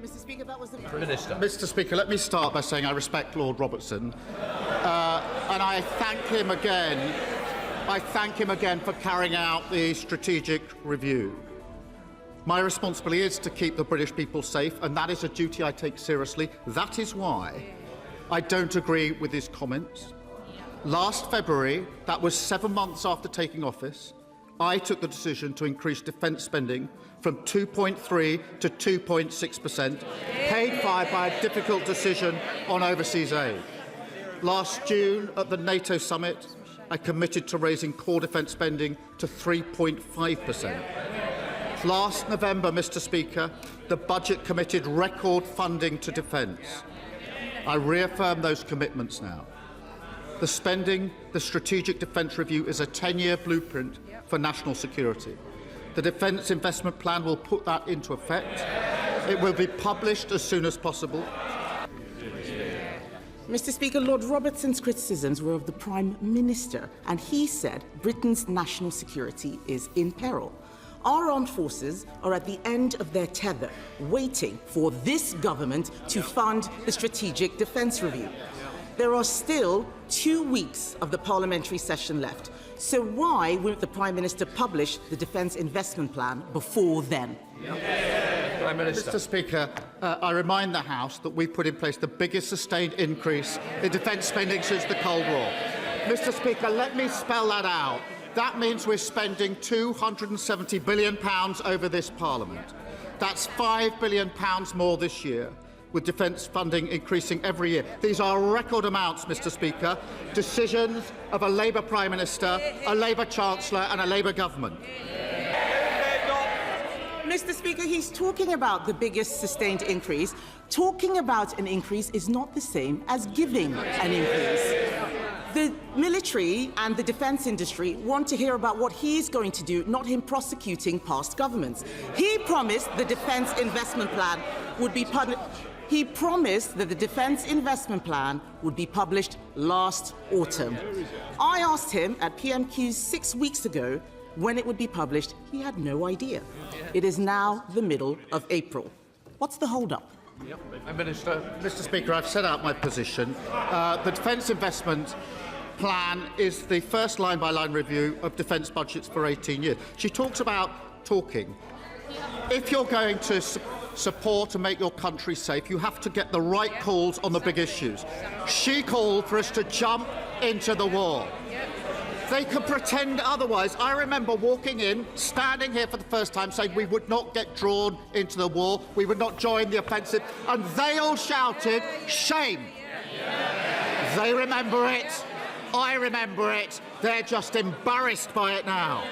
Mr. Speaker, that was the Minister. Mr. Speaker, let me start by saying I respect Lord Robertson, and I thank him again. I thank him again for carrying out the strategic review. My responsibility is to keep the British people safe, and that is a duty I take seriously. That is why I don't agree with his comments. Last February, that was 7 months after taking office, I took the decision to increase defence spending from 2.3 to 2.6%, paid for by a difficult decision on overseas aid. Last June, at the NATO summit, I committed to raising core defence spending to 3.5%. Last November, Mr. Speaker, the budget committed record funding to defence. I reaffirm those commitments now. The Strategic Defence Review is a 10-year blueprint for national security. The Defence Investment Plan will put that into effect. It will be published as soon as possible. Mr. Speaker, Lord Robertson's criticisms were of the Prime Minister, and he said Britain's national security is in peril. Our armed forces are at the end of their tether, waiting for this government to fund the Strategic Defence Review. There are still 2 weeks of the parliamentary session left, so why won't the Prime Minister publish the Defence Investment Plan before then? Prime Minister. Mr. Speaker, I remind the House that we've put in place the biggest sustained increase in defence spending since the Cold War. Mr. Speaker, let me spell that out. That means we're spending £270 billion over this Parliament. That's £5 billion more this year, with defence funding increasing every year. These are record amounts, Mr. Speaker, decisions of a Labour Prime Minister, a Labour Chancellor and a Labour government. Mr. Speaker, he's talking about the biggest sustained increase. Talking about an increase is not the same as giving an increase. The military and the defence industry want to hear about what he's going to do, not him prosecuting past governments. He promised the Defence Investment Plan would be published. He promised that the Defence Investment Plan would be published last autumn. I asked him at PMQs 6 weeks ago when it would be published. He had no idea. It is now the middle of April. What's the hold-up? Minister. Mr. Speaker, I've set out my position. The Defence Investment Plan is the first line-by-line review of defence budgets for 18 years. She talks about talking. If you're going to support and make your country safe, you have to get the right calls on the big issues. She called for us to jump into the war. They can pretend otherwise. I remember walking in, standing here for the first time, saying we would not get drawn into the war, we would not join the offensive, and they all shouted, shame. They remember it. I remember it. They're just embarrassed by it now.